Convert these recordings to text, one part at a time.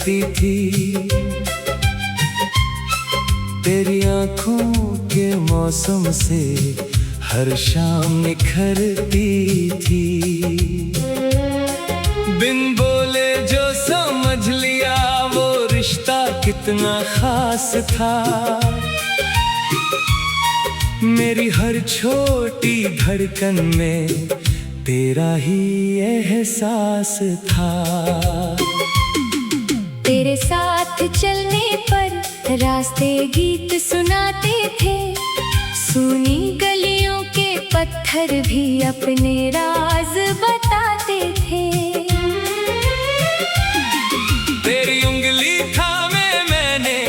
करती थी। तेरी आंखों के मौसम से हर शाम निखरती थी। बिन बोले जो समझ लिया वो रिश्ता कितना खास था। मेरी हर छोटी धड़कन में तेरा ही एहसास था। तेरे साथ चलने पर रास्ते गीत सुनाते थे। सूनी गलियों के पत्थर भी अपने राज बताते थे। तेरी उंगली थामे मैंने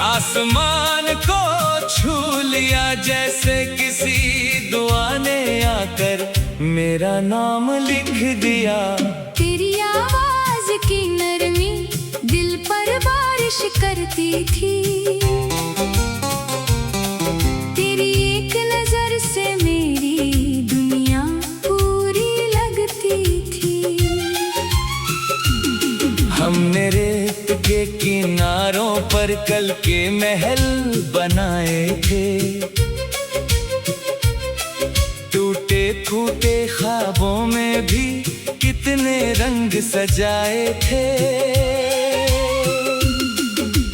आसमान को छू लिया, जैसे किसी दुआ ने आकर मेरा नाम लिख दिया। तेरी आवाज की नरमी दिल पर बारिश करती थी। तेरी एक नजर से मेरी दुनिया पूरी लगती थी। हमने रेत के किनारों पर कल के महल बनाए थे। टूटे फूटे ख्वाबों में भी कितने रंग सजाए थे।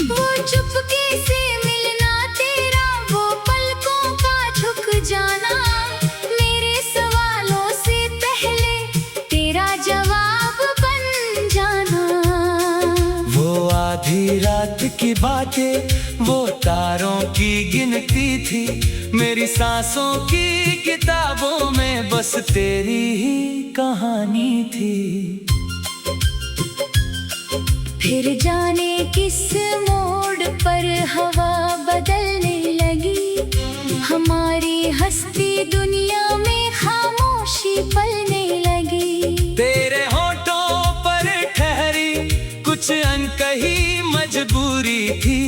वो चुपके से मिलना तेरा, वो पलकों का झुक जाना, मेरे सवालों से पहले तेरा जवाब बन जाना। वो आधी रात की बातें वो तारों की गिनती थी। मेरी सांसों की किताबों में बस तेरी ही कहानी थी। फिर जाने किस मोड़ पर हवा बदलने लगी। हमारी हस्ती दुनिया में खामोशी पलने लगी। तेरे होठों पर ठहरी कुछ अनकही मजबूरी थी।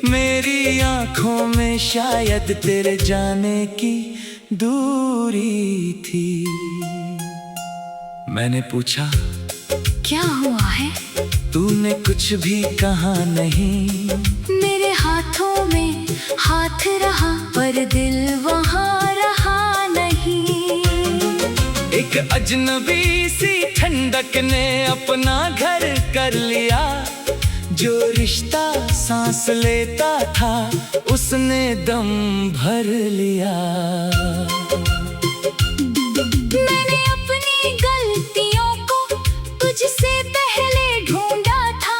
मेरी आंखों में शायद तेरे जाने की दूरी थी। मैंने पूछा क्या हुआ है? तूने कुछ भी कहा नहीं। मेरे हाथों में हाथ रहा पर दिल वहाँ रहा नहीं। एक अजनबी सी ठंडक ने अपना घर कर लिया। जो रिश्ता सांस लेता था उसने दम भर लिया। मैंने अपनी गलतियों को तुझसे पहले ढूंढा था।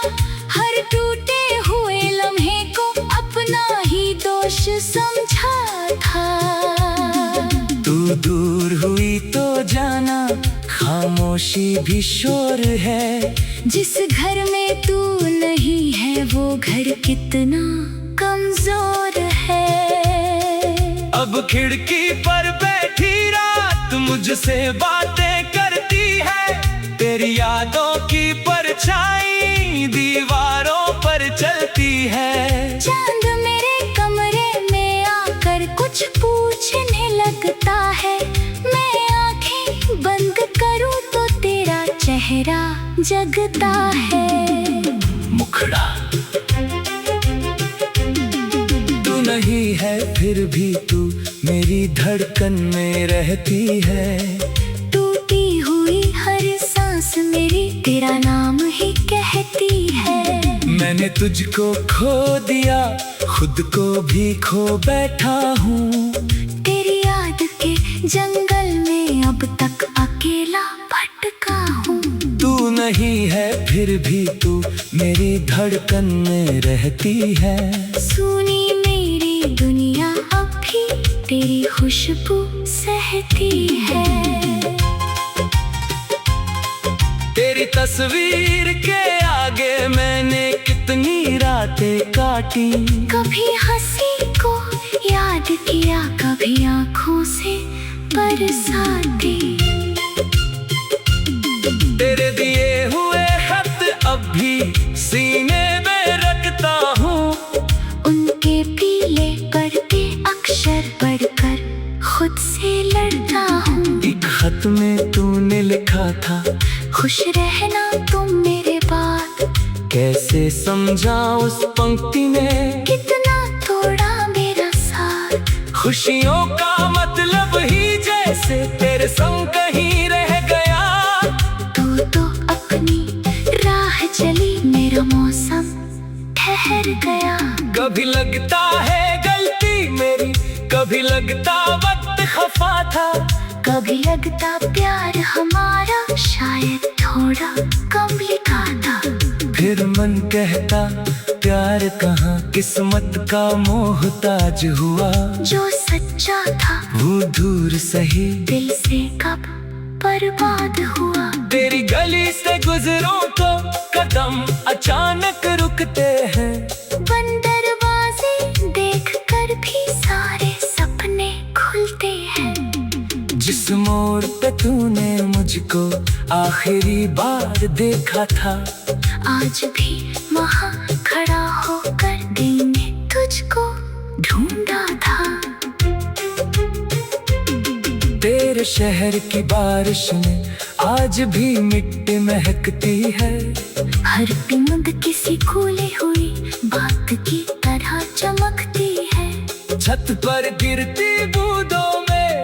हर टूटे हुए लम्हे को अपना ही दोष समझा था। तू दूर हुई तो जाना खामोशी भी शोर है। जिस घर में तू नहीं है वो घर कितना कमजोर है। अब खिड़की पर बैठी रात मुझसे बातें करती है। तेरी यादों की परछाई दीवारों पर चलती है। चांद मेरे कमरे में आकर कुछ पूछने लगता है। मैं आंखें बंद करूं तो तेरा चेहरा जगता है। मुखड़ा तू नहीं है फिर भी तू मेरी धड़कन में रहती है। टूटी हुई हर सांस मेरी तेरा नाम ही कहती है। मैंने तुझको खो दिया खुद को भी खो बैठा हूँ। तेरी याद के जंगल में अब तक अकेला भटका हूँ। तू नहीं है फिर भी तू मेरी धड़कन में रहती है। सुनी मेरी दुनिया अब भी तेरी खुशबू सहती है। तेरी तस्वीर के आगे मैंने कितनी रातें काटी। कभी हंसी को याद किया, कभी आंखों से बरसाती। तेरे दिए हुए खत अब भी सीने में रखता हूँ। उनके पीले पढ़ते अक्षर पढ़कर खुद से लड़ता हूँ। एक खत में तूने लिखा था खुश रहना तुम मेरे बाद। कैसे कैसे समझा उस पंक्ति ने कितना थोड़ा मेरा साथ। खुशियों का मतलब ही जैसे तेरे संग कहीं रह गया। तू तो अपनी राह चली, मेरा मौसम ठहर गया। कभी लगता है गलती मेरी, कभी लगता वक्त खफा था, कभी लगता प्यार हमारा शायद थोड़ा कम लिखा था। फिर मन कहता प्यार कहाँ किस्मत का मोहताज हुआ। जो सच्चा था वो दूर सही दिल से कब बर्बाद हुआ। तेरी गली से गुजरो तो कदम अचानक रुकते हैं। बंद दरवाजे देख कर भी सारे सपने खुलते हैं। जिस मोड़ पे तूने मुझको आखिरी बार देखा था, आज भी वहाँ खड़ा होकर दिल ने तुझको ढूंढा था। तेरे शहर की बारिश में आज भी मिट्टी महकती है। हर बूंद किसी खोली हुई बात की तरह चमकती है। छत पर गिरती बूंदों में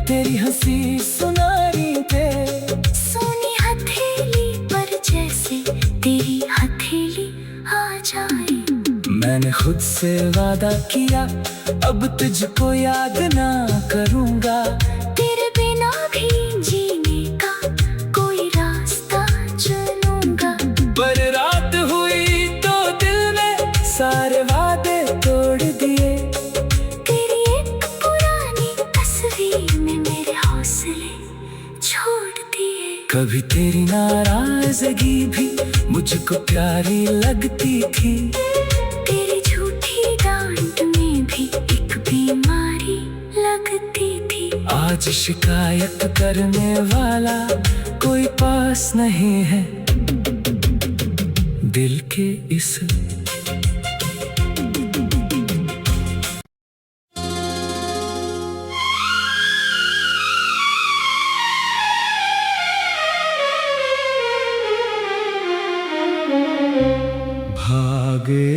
तेरी हंसी सुनाई थे। सोनी हथेली पर जैसे तेरी हथेली आ जाए। मैंने खुद से वादा किया अब तुझको याद ना करूंगा। तेरे बिना भी जीने का कोई रास्ता चुनूंगा। पर रात हुई तो दिल ने सारे वादे तोड़ दिए। तेरी एक पुरानी तस्वीर में मेरे हौसले छोड़ दिए। कभी तेरी नाराजगी भी मुझको प्यारी लगती थी। तेरी झूठी डांट में भी एक बीमारी लगती थी। आज शिकायत करने वाला कोई पास नहीं है। दिल के इस भागे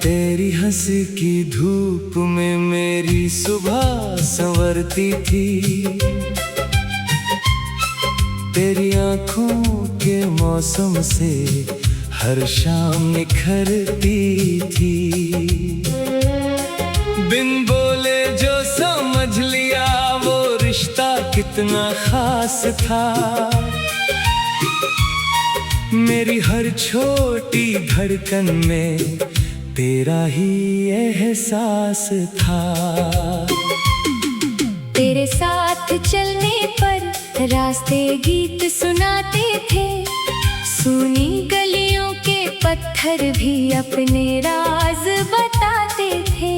तेरी हंसी की धूप में मेरी सुबह संवरती थी। तेरी आंखों के मौसम से हर शाम निखरती थी। बिन बोले जो समझ लिया वो रिश्ता कितना खास था। मेरी हर छोटी धड़कन में तेरा ही एहसास था। तेरे साथ चलने पर रास्ते गीत सुनाते थे। सुनी गलियों के पत्थर भी अपने राज बताते थे।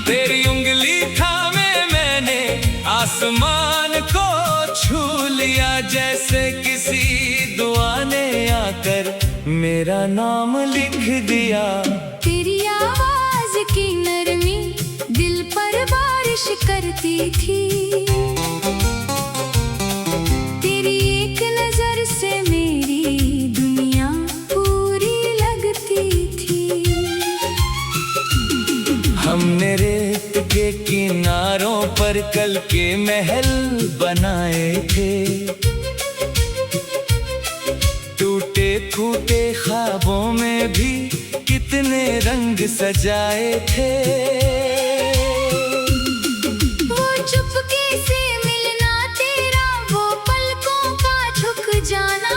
तेरी उंगली थामे मैंने आसमान को छू लिया। जैसे किसी दुआ ने आकर मेरा नाम लिख दिया। तेरी आवाज की नरमी दिल पर बारिश करती थी। तेरी एक नजर से मेरी दुनिया पूरी लगती थी। हमने रेत के किनारों पर कल के महल बनाए थे। टूटे फूटे ख्वाबों में भी कितने रंग सजाए थे। वो चुपके से मिलना तेरा, वो पलकों का झुक जाना।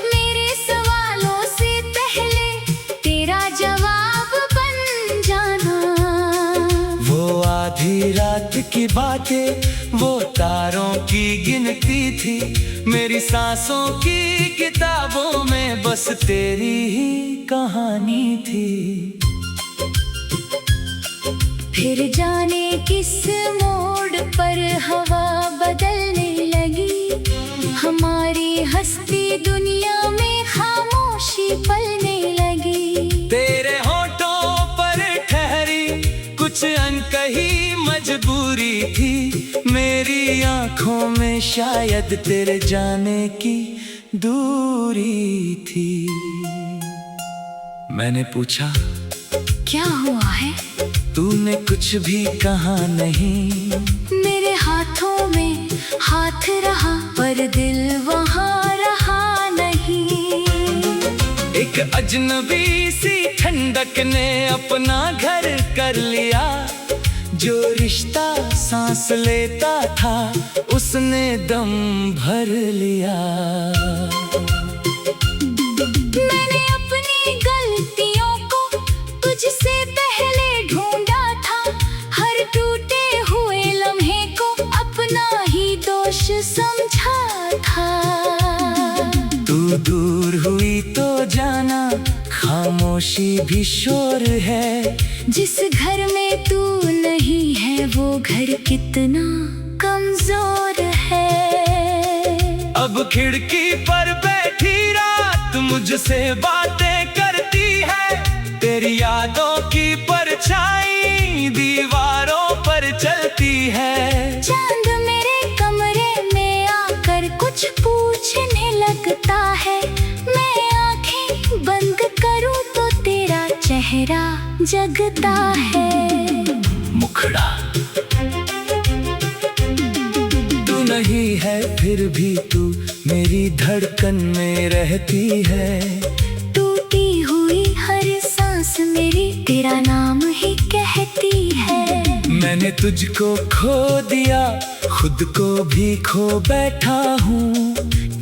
मेरे सवालों से पहले तेरा जवाब बन जाना। वो आधी रात की बातें वो तारों की गिनती थी। मेरी सांसों की किताबों में बस तेरी ही कहानी थी। फिर जाने किस मोड़ पर हवा बदलने लगी, हमारी हस्ती दुनिया में खामोशी पलने लगी। तेरे होठों पर ठहरी कुछ अनकही मजबूरी थी, मेरी आंखों में शायद तेरे जाने की दूरी थी। मैंने पूछा क्या हुआ है? तूने कुछ भी कहा नहीं। मेरे हाथों में हाथ रहा पर दिल वहाँ रहा नहीं। एक अजनबी सी ठंडक ने अपना घर कर लिया, जो रिश्ता सांस लेता था उसने दम भर लिया। मैंने अपनी गलतियों को तुझसे पहले ढूंढा था, हर टूटे हुए लम्हे को अपना ही दोष समझा था। तू दूर हुई तो जाना खामोशी भी शोर है, जिस घर में तू नहीं है वो घर कितना कमजोर है। अब खिड़की पर बैठी रात मुझसे बातें करती है, तेरी यादों की परछाई दीवारों पर चलती है। चांद मेरे कमरे में आकर कुछ पूछने लगता है, मैं आंखें बंद करूं तो तेरा चेहरा जगता है। मुखड़ा तू नहीं है फिर भी तू मेरी धड़कन में रहती है। टूटी हुई हर सांस मेरी तेरा नाम ही कहती है। मैंने तुझको खो दिया, खुद को भी खो बैठा हूँ।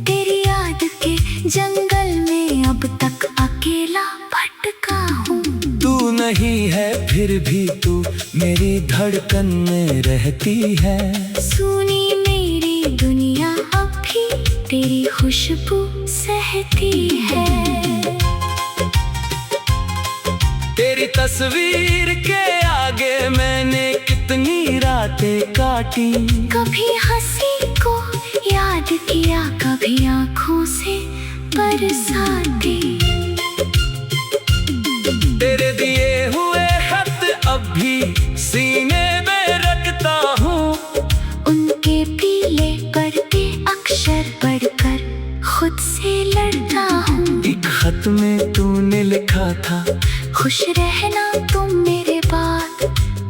तेरी याद के जंगल में अब तक अकेला भटका हूँ। तू नहीं है फिर भी तू मेरी धड़कन में रहती है। सुनी मेरी दुनिया अब भी तेरी खुशबू सहती है। तेरी तस्वीर के आगे मैंने कितनी रातें काटी, कभी हंसी को याद किया, कभी आंखों से बरसाती। तेरे दिए हुए खत अब भी सीने में रखता हूँ, उनके पीले पढ़ते अक्षर पढ़कर खुद से लड़ता हूँ। एक खत में तूने लिखा था खुश रहना तुम मेरे बाद,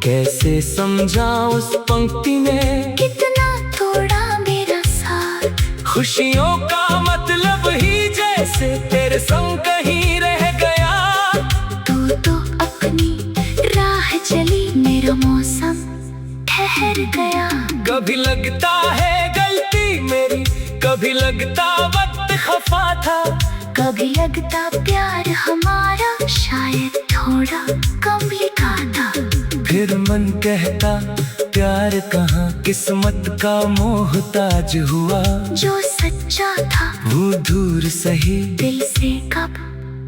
कैसे समझा उस पंक्ति ने कितना तोड़ा मेरा साथ। खुशियों का मतलब ही जैसे तेरे संग कहीं रह गया। तू तो अपनी राह चली, मेरा मौसम ठहर गया। कभी लगता है गलती मेरी, कभी लगता वक्त खफा था, कभी लगता प्यार हमारा शायद थोड़ा कम लिखा था। फिर मन कहता प्यार कहाँ किस्मत का मोहताज हुआ। जो सच्चा था वो दूर सही दिल से कब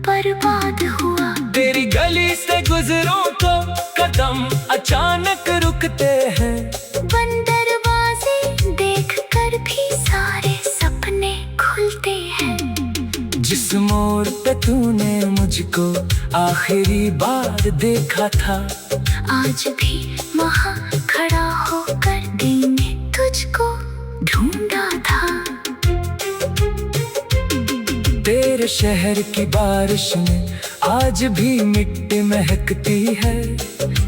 बर्बाद हुआ। तेरी गली से गुजरूं तो कदम अचानक रुकते हैं, बंद दरवाजे देख कर भी सारे सपने खुलते हैं। जिस मोड़ पे तूने मुझको आखिरी बार देखा था, आज भी वहाँ खड़ा होकर दिल ने तुझको ढूंढा था। तेरे शहर की बारिश में आज भी मिट्टी महकती है,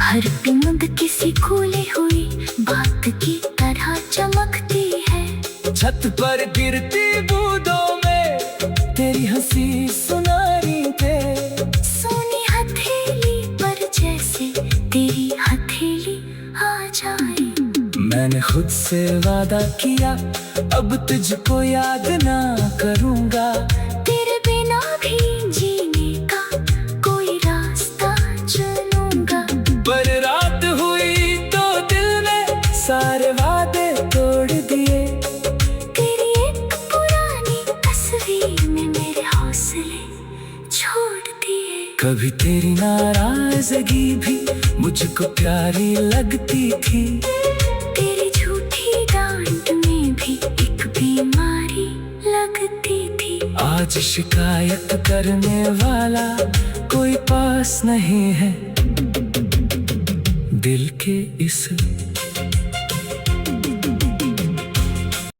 हर बूंद किसी खोली हुई बात की तरह चमकती है। छत पर गिरती बूंदों में तेरी हंसी सुनाई दे। सोनी हथेली पर जैसे तेरी हथेली आ जाए। मैंने खुद से वादा किया अब तुझको याद ना करूँगा, तेरे बिना भी जीने का कोई रास्ता चुनूंगा। पर रात हुई तो दिल ने सारे वादे तोड़ दिए। तेरी एक पुरानी तस्वीर में मेरे हौसले छोड़ दिए। कभी तेरी नाराजगी भी मुझको प्यारी लगती थी। तेरी झूठी डांट में भी एक बीमारी लगती थी। आज शिकायत करने वाला कोई पास नहीं है, दिल के इस